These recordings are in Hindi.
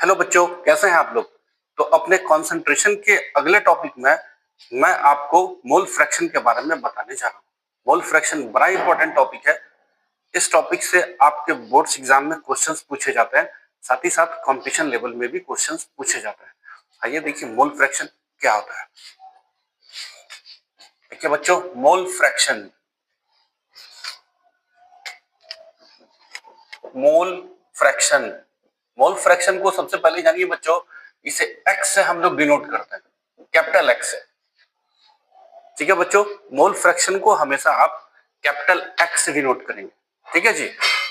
हेलो बच्चों, कैसे हैं आप लोग। तो अपने कंसंट्रेशन के अगले टॉपिक में मैं आपको मोल फ्रैक्शन के बारे में बताने जा रहा हूँ। मोल फ्रैक्शन बड़ा इंपॉर्टेंट टॉपिक है। इस टॉपिक से आपके बोर्ड्स एग्जाम में क्वेश्चंस पूछे जाते हैं, साथ ही साथ कंपटीशन लेवल में भी क्वेश्चंस पूछे जाते हैं। आइए देखिए मोल फ्रैक्शन क्या होता है। देखिए बच्चों, mole fraction mole fraction mole fraction को सबसे पहले जानिए बच्चों, इसे एक्स से हम लोग डिनोट करते हैं, कैपिटल एक्स से। ठीक है बच्चों, मोल फ्रैक्शन को हमेशा आप कैपिटल एक्स से डिनोट करेंगे। ठीक है जी।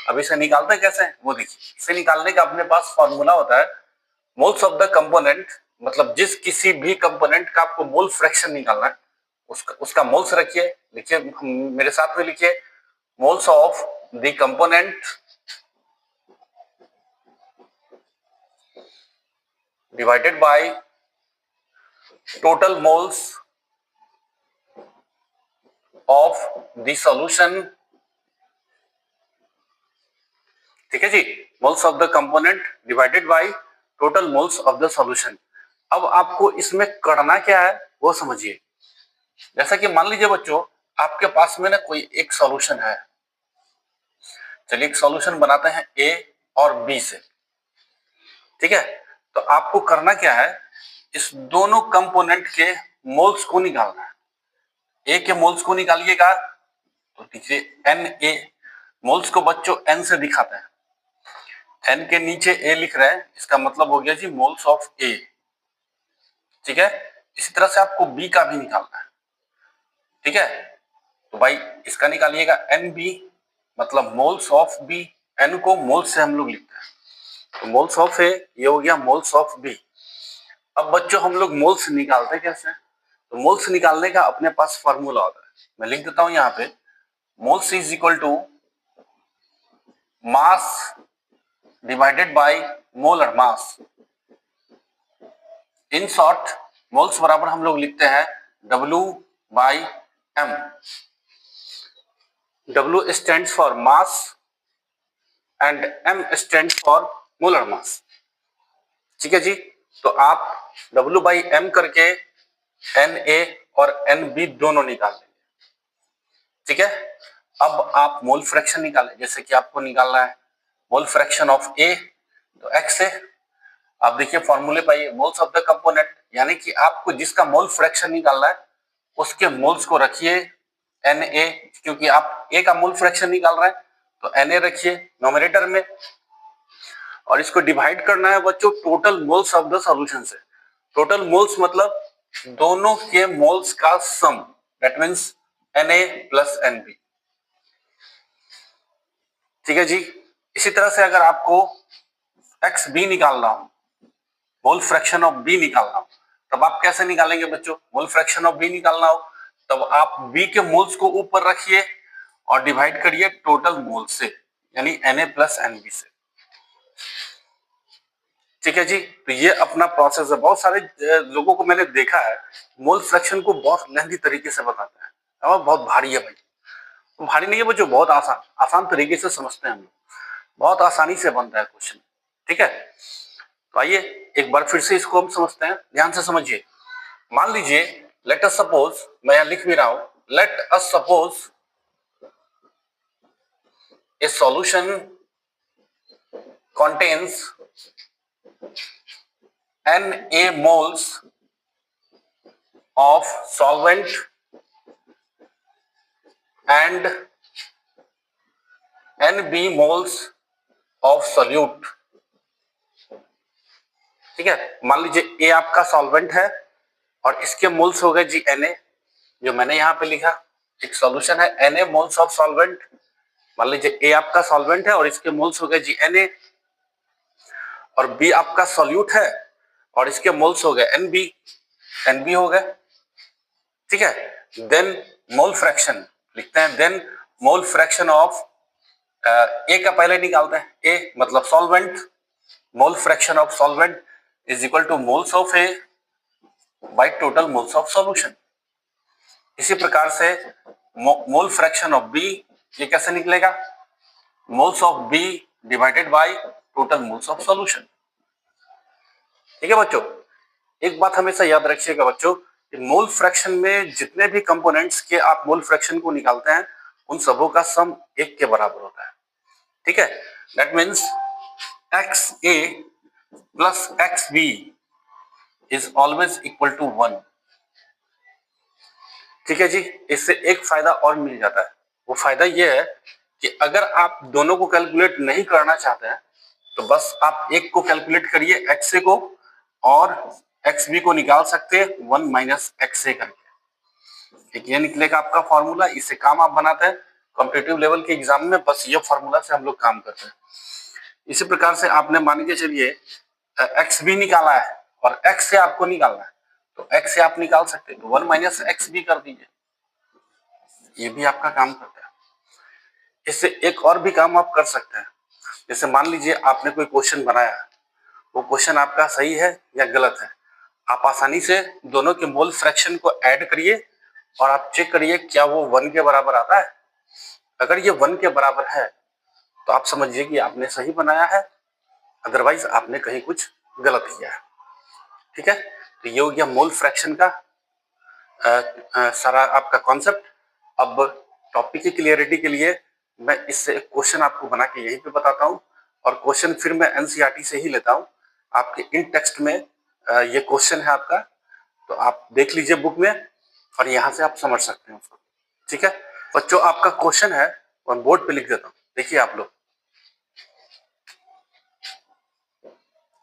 अब इसे निकालते कैसे हैं वो देखिए। इसे निकालने का अपने पास फॉर्मूला होता है मोल्स ऑफ द कंपोनेंट, मतलब जिस किसी भी कंपोनेंट का आपको मोल फ्रैक्शन निकालना है उसका मोल्स रखिए। लिखिए, मेरे साथ में लिखिए, moles of the component divided by total moles of the solution. ठीक है जी, moles of the component divided by total moles of the solution. अब आपको इसमें करना क्या है वो समझिए। जैसा कि मान लीजिए बच्चों, आपके पास में ना कोई एक सॉल्यूशन है। चलिए एक सॉल्यूशन बनाते हैं ए और बी से। ठीक है, तो आपको करना क्या है, इस दोनों कंपोनेंट के मोल्स को निकालना है। ए के मोल्स को निकालिएगा तो देखिए एन ए, मोल्स को बच्चों एन से दिखाते हैं। एन के नीचे ए लिख रहे हैं, इसका मतलब हो गया जी मोल्स ऑफ ए। ठीक है, इसी तरह से आपको बी का भी निकालना है। ठीक है, तो भाई इसका निकालिएगा एन बी, मतलब मोल्स ऑफ बी। एन को मोल्स से हम लोग लिखते हैं, तो मोल्स ऑफ ए ये हो गया मोल्स ऑफ बी। अब बच्चों हम लोग मोल्स निकालते कैसे हैं, तो मोल्स निकालने का अपने पास फॉर्मूला होता है। मैं लिख देता हूं यहाँ पे, moles is equal to mass divided by molar mass. In short moles बराबर हम लोग लिखते हैं W by M। W stands for mass and M stands for molar mass. ठीक है जी, तो आप W बाई M करके Na और Nb दोनों निकाल लेंगे। ठीक है, अब आप मोल फ्रैक्शन निकालें। जैसे कि आपको निकालना है मोल फ्रैक्शन ऑफ A, तो X से आप देखिए फॉर्मूले पाइए, मोल्स ऑफ द कंपोनेंट, यानी कि आपको जिसका मोल फ्रैक्शन निकालना है उसके मोल्स को रखिए Na, क्योंकि आप A का मोल फ्रैक्शन निकाल रहे हैं तो Na रखिए नोमिनेटर में, और इसको डिवाइड करना है बच्चों total moles of the solution से। टोटल मोल्स मतलब दोनों के मोल्स का sum, that means Na plus Nb। ठीक है जी, इसी तरह से अगर आपको XB निकालना हो, मोल फ्रैक्शन ऑफ बी निकालना हो, तब आप कैसे निकालेंगे बच्चों। मोल फ्रैक्शन ऑफ बी निकालना हो तब आप बी के मोल्स को ऊपर रखिए और डिवाइड करिए टोटल मोल से, यानी Na प्लस Nb से। ठीक है जी, तो ये अपना प्रोसेस है। बहुत सारे लोगों को मैंने देखा है मोल फ्रैक्शन को बहुत लेंथी तरीके से बताते हैं और बहुत भारी है भाई। तो भारी नहीं है बच्चों, बहुत आसान आसान तरीके से समझते हैं हम लोग, बहुत आसानी से बनता है क्वेश्चन। ठीक है, तो आइए एक बार फिर से इसको हम समझते हैं, ध्यान से समझिए। मान लीजिए, लेट अस सपोज, मैं यहां लिख भी रहा हूं, let us suppose A solution contains Na moles of solvent and Nb moles of solute। ठीक है, मान लीजिए A आपका सॉल्वेंट है और इसके मोल्स हो गए जी Na, जो मैंने यहां पे लिखा। एक सॉल्यूशन है Na मोल्स ऑफ सॉल्वेंट, मान लीजिए A आपका सॉल्वेंट है और इसके मोल्स हो गए जी Na, और B आपका सॉल्यूट है और इसके मोल्स हो गए Nb हो गए। ठीक है, देन मोल फ्रैक्शन लिखते हैं, देन मोल फ्रैक्शन ऑफ ए का पहले निकालते हैं, ए मतलब solvent, mole fraction of solvent is equal two moles of A bye total moles of solution. इसी प्रकार से मोल फ्रैक्शन ऑफ बी, ये कैसे निकलेगा, moles of B divided by total moles of solution. ठीक है बच्चों, एक बात हमेशा याद रखिएगा बच्चों, मोल फ्रैक्शन में जितने भी कंपोनेंट्स के आप मोल फ्रैक्शन को निकालते हैं उन सबों का सम 1 के बराबर होता है। ठीक है, that means XA plus XB is always equal to 1। ठीक है जी, इससे एक फायदा और मिल जाता है, वो फायदा ये है कि अगर आप दोनों को कैलकुलेट नहीं करना चाहते हैं तो बस आप एक को कैलकुलेट करिए XA को और XB को निकाल सकते हैं 1 माइनस XA करके। एक ये निकलेगा आपका फॉर्मूला, इससे काम आप बनाते हैं कॉम्पिटिटिव लेवल के एग्जाम में, बस ये फॉर्मूला से हम लोग काम करते हैं। इसी प्रकार से आपने मान के चलिए XB निकाला है और X से आपको निकालना है, तो X से आप निकाल सकते हैं तो 1 माइनस XB कर दीजिए, ये भी आपका काम करता है। इससे एक और भी काम आप कर सकते हैं, जैसे मान लीजिए आपने कोई क्वेश्चन बनाया, वो क्वेश्चन आपका सही है या गलत है, आप आसानी से दोनों के मोल फ्रैक्शन को ऐड करिए और आप चेक करिए क्या वो 1 के बराबर आता है। अगर ये 1 के बराबर है तो आप समझिए कि आपने सही बनाया है, अदरवाइज आपने कहीं कुछ गलत किया है। ठीक है, तो ये हो गया मोल फ्रैक्शन का सारा आपका कॉन्सेप्ट। अब टॉपिक की क्लियरिटी के लिए मैं इससे एक क्वेश्चन आपको बना के यहीं पे बताता हूँ, और क्वेश्चन फिर मैं एनसीईआरटी से ही लेता हूँ। आपके इन टेक्स्ट में ये क्वेश्चन है आपका, तो आप देख लीजिए बुक में और यहाँ से आप समझ सकते हैं उसको। ठीक है बच्चों, आपका क्वेश्चन है, मैं बोर्ड पे लिख देता हूँ, देखिए आप लोग।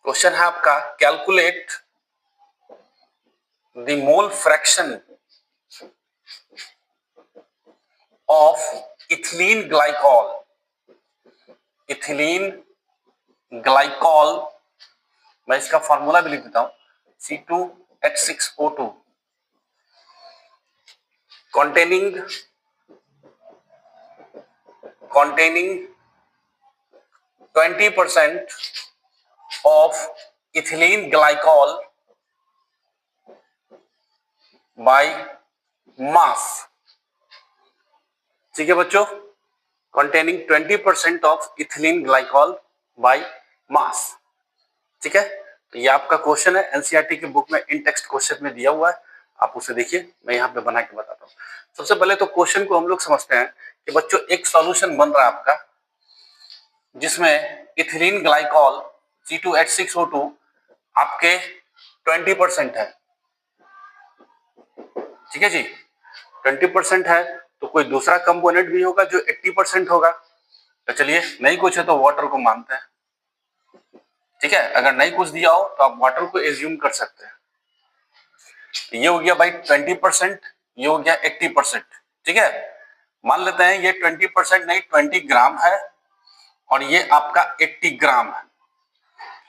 क्वेश्चन है आपका, calculate the mole fraction of ethylene glycol। Ethylene glycol, मैं इसका फॉर्मूला भी लिख देता हूं, C2H6O2 containing 20% of ethylene glycol by mass। ठीक है बच्चों, containing 20% of ethylene glycol by mass। ठीक है, तो ये आपका क्वेश्चन है, एनसीईआरटी की बुक में इन टेक्स्ट क्वेश्चन में दिया हुआ है, आप उसे देखिए, मैं यहाँ पे बना के बताता हूँ। सबसे पहले तो क्वेश्चन को हम लोग समझते हैं कि बच्चों एक सॉल्यूशन बन रहा है आपका, जिसमें इथिलीन ग्लाइकॉल C2H6O2 आपके 20% है। ठीक है जी, 20% है, तो कोई दूसरा कंपोनेंट भी होगा जो 80% होगा। तो चलिए, नहीं कुछ है तो वाटर को मानते हैं। ठीक है, अगर नहीं कुछ दिया हो तो आप वाटर को एज्यूम कर सकते हैं। ये हो गया भाई 20%, ये हो गया 80%। ठीक है, मान लेते हैं ये 20% नहीं 20 ग्राम है और ये आपका 80 ग्राम है।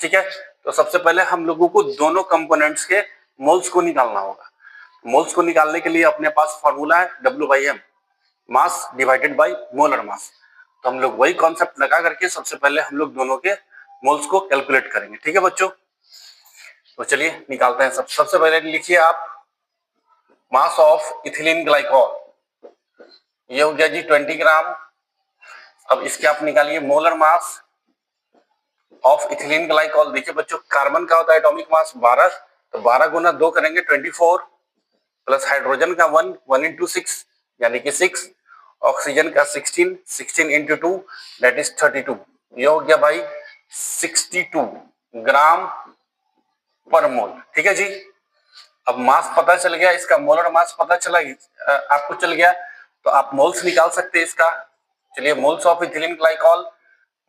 ठीक है, तो सबसे पहले हम लोगों को दोनों कंपोनेंट्स के मोल्स को निकालना होगा। मोल्स को निकालने के लिए अपने पास फॉर्मूला है W/M, mass divided by molar मास। तो हम लोग वही कॉन्सेप्ट लगा करके सबसे पहले हम लोग दोनों के मोल्स को कैलकुलेट करेंगे। ठीक है बच्चों, तो चलिए निकालते हैं। सबसे पहले लिखिए आप मास ऑफ इथिलीन ग्लाइकॉल, ये हो गया जी 20 ग्राम। अब इसके आप निकालिए molar mass of ethylene glycol. देखिए बच्चों, कार्बन का होता है एटॉमिक मास 12, तो 12 गुना 2 करेंगे 24, प्लस हाइड्रोजन का 1, 1 into 6 यानी कि 6, ऑक्सीजन का 16, 16 into 2 दैट इज 32। ये हो गया भाई 62 ग्राम पर मोल। ठीक है जी, अब मास पता चल गया, इसका मोलर मास पता चला आपको चल गया, तो आप मोल्स निकाल सकते हैं इसका। चलिए, moles of ethylene glycol,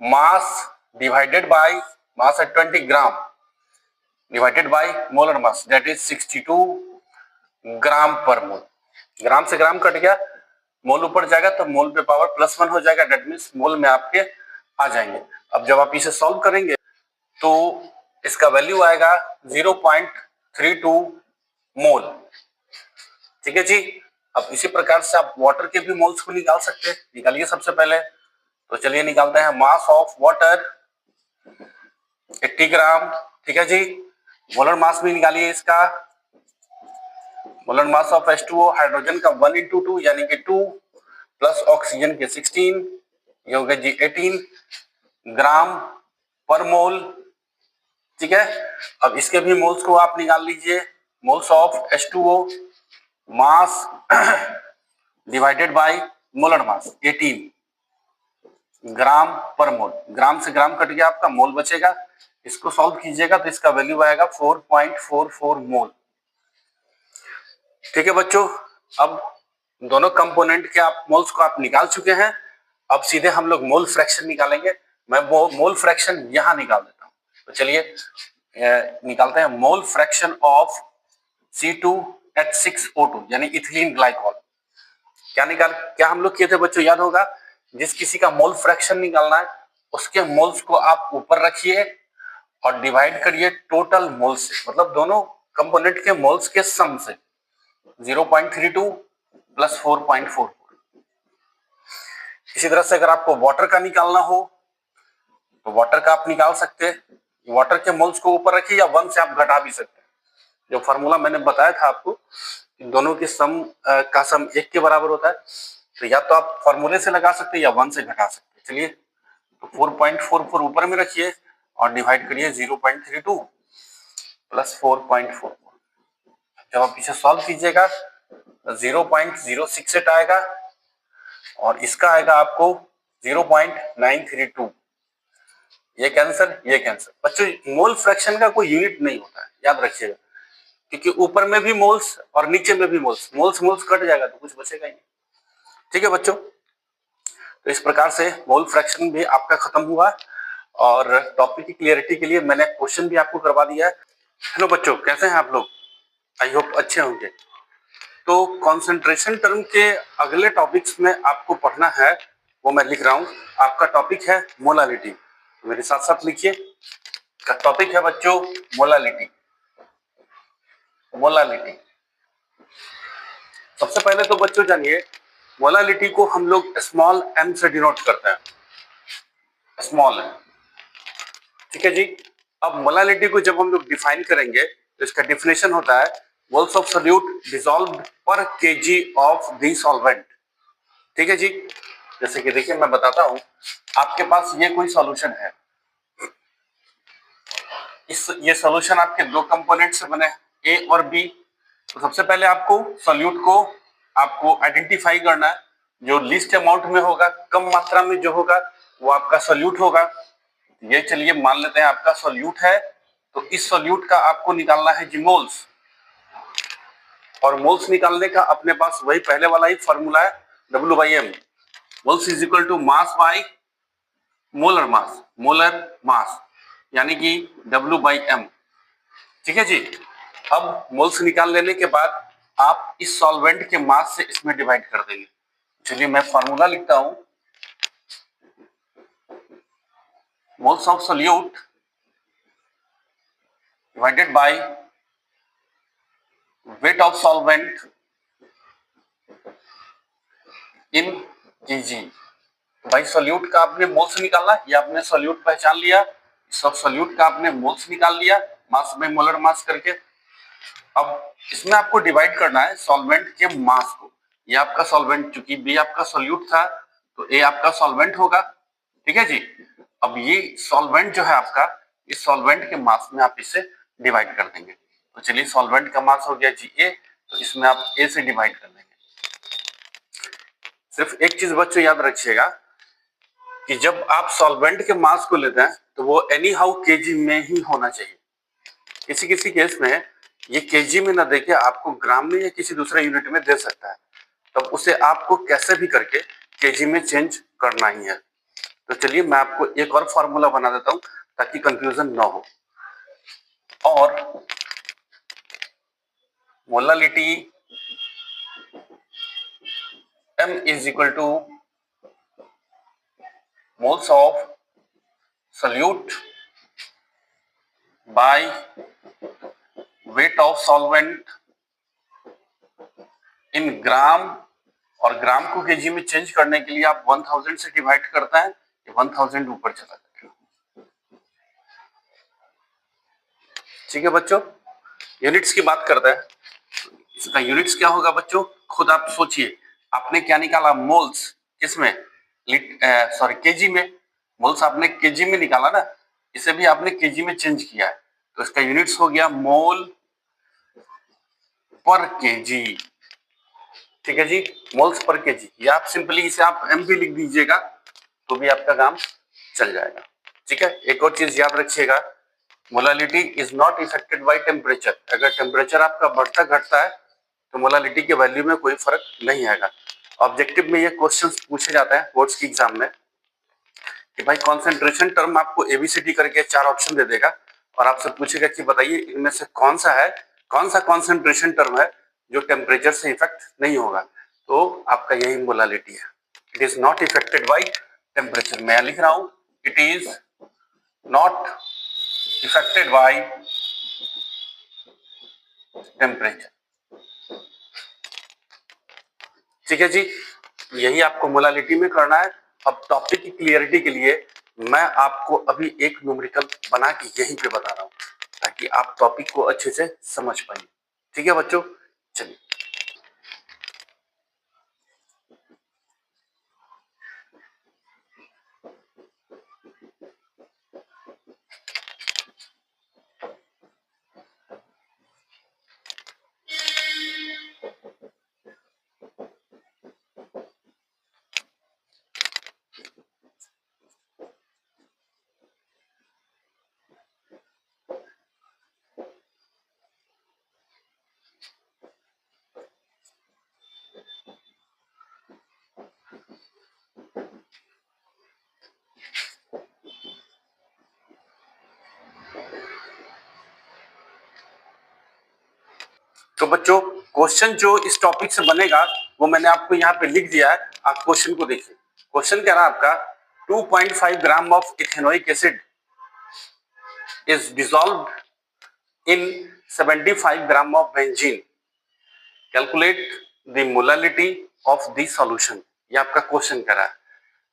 mass divided by mass है 20 gram divided by molar mass that is 62 ग्राम पर मोल। ग्राम से ग्राम कट गया, मोल ऊपर जाएगा तो मोल पे पावर +1 हो जाएगा, दैट मींस मोल में आपके आ जाएंगे। अब जब आप इसे सॉल्व करेंगे तो इसका वैल्यू आएगा 0.32 मोल। ठीक है जी, अब इसी प्रकार से आप वाटर के भी मोल्स को निकाल सकते हैं। निकालिए सबसे पहले, तो चलिए निकालते हैं। मास ऑफ वाटर 80 ग्राम। ठीक है जी, मोलर मास भी निकालिए इसका। Molar mass of H2O, hydrogen का 1 into 2 यानी कि 2, प्लस ऑक्सीजन के 16, ये हो गया जी 18 ग्राम पर मोल। ठीक है। अब इसके भी मोल्स को आप निकाल लीजिए, moles of H2O, mass divided by molar मास 18 ग्राम पर मोल। ग्राम से ग्राम कट गया, आपका मोल बचेगा। इसको सॉल्व कीजिएगा तो इसका वैल्यू आएगा 4.44 मोल। ठीक है बच्चों, अब दोनों कंपोनेंट के आप मोल्स को आप निकाल चुके हैं। अब सीधे हम लोग मोल फ्रैक्शन निकालेंगे। मैं वो मोल फ्रैक्शन यहां निकाल देता हूं, तो चलिए निकालते हैं। मोल फ्रैक्शन ऑफ C2H6O2 यानी इथिलीन ग्लाइकॉल। क्या हम लोग किए थे बच्चों, याद होगा? जिस किसी का मोल फ्रैक्शन निकालना है उसके मोल्स को आप ऊपर रखिए और डिवाइड करिए टोटल मोल से, मतलब दोनों कंपोनेंट के मोल्स के सम से। 0.32 प्लस 4.44। इसी तरह से अगर आपको वाटर का निकालना हो तो वाटर का आप निकाल सकते हैं। वाटर के मोल्स को ऊपर रखिए या 1 से आप घटा भी सकते हैं। जो फॉर्मूला मैंने बताया था आपको, दोनों के सम का सम 1 के बराबर होता है, तो या तो आप फॉर्मूले से लगा सकते हैं या 1 से घटा सकते हैं। चलिए, तो 4.44 ऊपर में रखिए और डिवाइड करिए 0.32 प्लस 4.44। जब आप इसे सॉल्व कीजिएगा 0.068 आएगा और इसका आएगा आपको 0.932। ये कैंसर। बच्चों, मोल फ्रैक्शन का कोई यूनिट नहीं होता है, याद रखिएगा, क्योंकि ऊपर में भी मोल्स और नीचे में भी मोल्स कट जाएगा तो कुछ बचेगा ही नहीं। ठीक है बच्चों, तो इस प्रकार से मोल फ्रैक्शन भी आपका खत्म हुआ और टॉपिक की क्लियरिटी के लिए मैंने क्वेश्चन भी आपको करवा दिया है। हेलो बच्चों, कैसे हैं आप लोग? आई होप अच्छे होंगे। तो कंसंट्रेशन टर्म के अगले टॉपिक्स में आपको पढ़ना है, वो मैं लिख रहा हूं। आपका टॉपिक है मोलालिटी, तो मेरे साथ साथ लिखिए। का टॉपिक है बच्चों मोलालिटी। सबसे पहले तो बच्चों जानिए, मोलालिटी को हम लोग स्मॉल m से डिनोट करते हैं, स्मॉल m। ठीक है जी। अब मोलालिटी को जब हम लोग डिफाइन करेंगे तो इसका डिफिनेशन होता है मोल्स ऑफ सोल्यूट डिसॉल्व्ड पर केजी ऑफ द सॉल्वेंट। ठीक है जी। जैसे कि देखिए, मैं बताता हूं, आपके पास ये कोई सॉल्यूशन है, ये सॉल्यूशन आपके दो कंपोनेंट से बने, ए और बी। तो सबसे पहले आपको सोल्यूट को आपको आइडेंटिफाई करना है। जो लीस्ट अमाउंट में होगा, कम मात्रा में जो होगा, वो आपका सोल्यूट होगा। ये चलिए मान लेते हैं आपका सोल्यूट है, तो इस सोल्यूट का आपको निकालना है जी मोल्स। और मोल्स निकालने का अपने पास वही पहले वाला ही फॉर्मूला है, W/M। Moles is equal to mass by molar mass यानी कि W/M। ठीक है जी। अब मोल्स निकाल लेने के बाद आप इस सॉल्वेंट के मास से इसमें डिवाइड कर देंगे। चलिए मैं फॉर्मूला लिखता हूं, moles of solute divided by weight of solvent in KG. भाई सोल्यूट का आपने मोल्स निकाला, ये आपने सोल्यूट पहचान लिया, सब सोल्यूट का आपने मोल्स निकाल लिया मास में मोलर मास करके। अब इसमें आपको डिवाइड करना है सॉल्वेंट के मास को। ये आपका सॉल्वेंट, चूंकि बी आपका सोल्यूट था तो ए आपका सॉल्वेंट होगा। ठीक है जी। अब ये सॉल्वेंट जो है आपका, इस सॉल्वेंट के मास में आप इसे डिवाइड कर देंगे। तो चलिए, सॉल्वेंट का मास हो गया जी ए, तो इसमें आप ए से डिवाइड कर देंगे। सिर्फ एक चीज बच्चों याद रखिएगा कि जब आप सॉल्वेंट के मास को लेते हैं तो वो एनी हाउ केजी में ही होना चाहिए। किसी किसी केस में ये केजी में ना देके आपको ग्राम में या किसी दूसरे यूनिट में दे सकता है, तब उसे आपको कैसे भी करके केजी में चेंज करना ही है। तो चलिए मैं आपको एक और फॉर्मूला बना देता हूं ताकि कंफ्यूजन ना हो। और molality M is equal to moles of solute by weight of solvent in ग्राम। और ग्राम को केजी में चेंज करने के लिए आप 1000 से डिवाइड करता है, 1000 ऊपर चला जाएगा। ठीक है बच्चों, यूनिट्स की बात करते हैं। इसका यूनिट्स क्या होगा बच्चों, खुद आप सोचिए। आपने क्या निकाला, मोल्स, किसमें, केजी में। मोल्स आपने केजी में निकाला ना, इसे भी आपने केजी में चेंज किया है। तो इसका यूनिट्स हो गया मोल पर केजी। ठीक है जी, मोल्स पर केजी, या आप सिंपली इसे आप एम भी लिख दीजिएगा तो भी आपका काम चल जाएगा। ठीक है, एक और चीज याद रखिएगा, molality is not affected by temperature. अगर टेम्परेचर आपका बढ़ता घटता है तो मोलालिटी के वैल्यू में कोई फर्क नहीं आएगा। ऑब्जेक्टिव में ये क्वेश्चंस पूछे जाते हैं बोर्ड्स की एग्जाम में कि भाई कॉन्सेंट्रेशन टर्म आपको एबीसीडी करके 4 ऑप्शन दे देगा और आपसे पूछेगा कि बताइए इनमें से कौन सा कॉन्सेंट्रेशन टर्म है जो टेम्परेचर से इफेक्ट नहीं होगा, तो आपका यही मोलालिटी है। It is not affected by temperature. मैं लिख रहा हूं it is not affected by temperature. ठीक है जी, यही आपको मोलालिटी में करना है। अब टॉपिक की क्लियरिटी के लिए मैं आपको अभी एक न्यूमेरिकल बना के यहीं पे बता रहा हूं ताकि आप टॉपिक को अच्छे से समझ पाइए। ठीक है बच्चों, चलिए। तो बच्चों, क्वेश्चन जो इस टॉपिक से बनेगा वो मैंने आपको यहाँ पे लिख दिया है। आप क्वेश्चन को देखिए। क्वेश्चन क्या रहा आपका, 2.5 gram of ethanoic acid is dissolved in 75 gram of benzene, calculate the molality of the solution. ये आपका क्वेश्चन कर रहा है।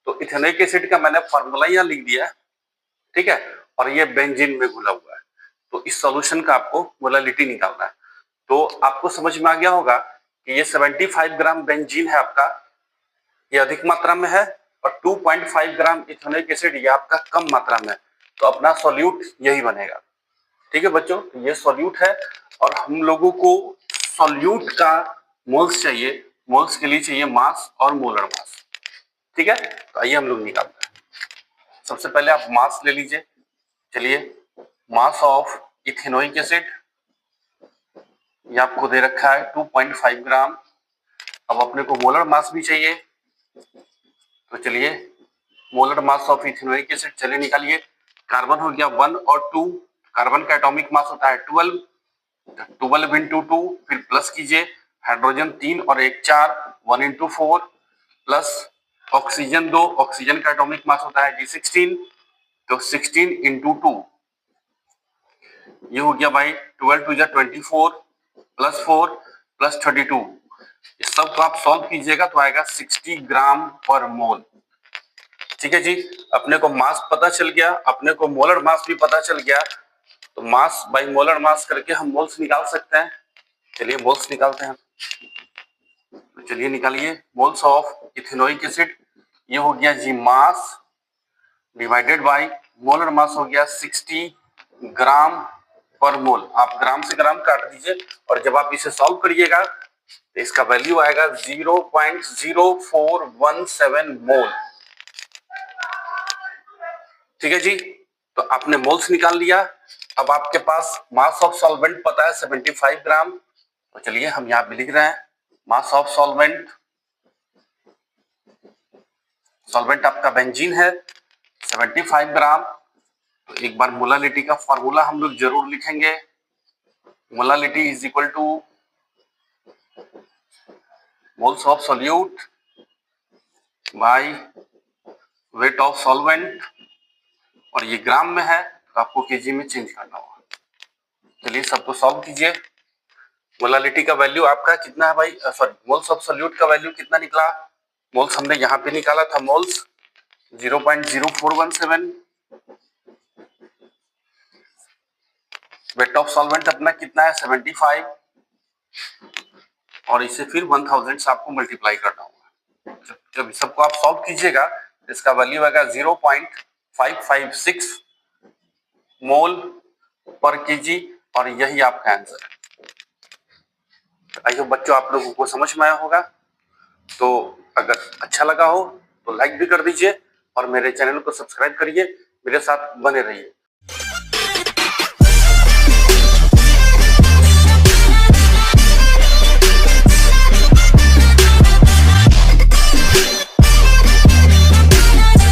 तो इथेनोइक एसिड का मैंने फार्मूला यहाँ लिख दिया है, ठीक है, और ये बेंजीन में घुला हुआ है। तो इस सॉल्यूशन का आपको मोलालिटी निकालना है। तो आपको समझ में आ गया होगा कि ये 75 ग्राम बेंजीन है आपका, ये अधिक मात्रा में है, और 2.5 ग्राम इथेनोइक एसिड ये आपका कम मात्रा में है। तो अपना सॉल्यूट यही बनेगा। ठीक है बच्चों, ये सॉल्यूट है और हम लोगों को सॉल्यूट का मोल्स चाहिए। मोल्स के लिए चाहिए मास और मोलर मास। ठीक है, तो आइए हम लोग निकालते हैं। सबसे पहले आप मास ले लीजिए। चलिए, मास ऑफ इथेनोइक एसिड ये आपको दे रखा है 2.5 ग्राम। अब अपने को मोलर मास भी चाहिए, तो चलिए molar mass of ethanoic acid चलिए निकालिए। कार्बन हो गया 1 और 2, कार्बन का एटॉमिक मास होता है 12, 12 इंटू 2, फिर प्लस कीजिए, हाइड्रोजन 3 और 1 4, 1 इंटू 4, प्लस ऑक्सीजन 2, ऑक्सीजन का एटॉमिक मास होता है G16, तो 16 इंटू 2, ये हो गया भाई 12 टू 24 प्लस 4 प्लस 32। इस सब को आप सॉल्व कीजिएगा तो आएगा 60 ग्राम पर मोल। ठीक है जी, अपने को मास पता चल गया, अपने को मोलर मास भी पता चल गया। तो मास बाई मोलर मास करके हम मोल्स निकाल सकते हैं। चलिए मोल्स निकालते हैं। तो चलिए निकालिए मोल्स ऑफ इथेनोइक एसिड। ये हो गया जी mass divided by molar mass हो गया 60 ग्राम पर मोल। आप ग्राम से ग्राम काट दीजिए और जब आप इसे सॉल्व करिएगा तो इसका वैल्यू आएगा 0.0417 मोल। ठीक है जी, तो आपने मोल्स निकाल लिया। अब आपके पास मास ऑफ सॉल्वेंट पता है 75 ग्राम। तो चलिए हम यहाँ पे लिख रहे हैं मास ऑफ सॉल्वेंट। सॉल्वेंट आपका बेंजीन है 75 ग्राम। तो एक बार मोलालिटी का फॉर्मूला हम लोग जरूर लिखेंगे। Molality is equal two moles of solute by weight of solvent, और ये ग्राम में है तो आपको केजी में चेंज करना होगा। चलिए सबको सॉल्व कीजिए। मोलालिटी का वैल्यू आपका कितना है भाई, सॉरी मोल्स ऑफ सोल्यूट का वैल्यू कितना निकला। मोल्स हमने यहाँ पे निकाला था, मोल्स 0.0417। वेट ऑफ सॉल्वेंट अपना कितना है 75, और इसे फिर 1000 से आपको मल्टीप्लाई करना होगा। जब सबको आप सॉल्व कीजिएगा इसका वैल्यू आएगा 0.556 मोल पर केजी, और यही आपका आंसर है। आई होप बच्चों आप लोगों को समझ में आया होगा। तो अगर अच्छा लगा हो तो लाइक भी कर दीजिए और मेरे चैनल को सब्सक्राइब करिए, मेरे साथ बने रहिए।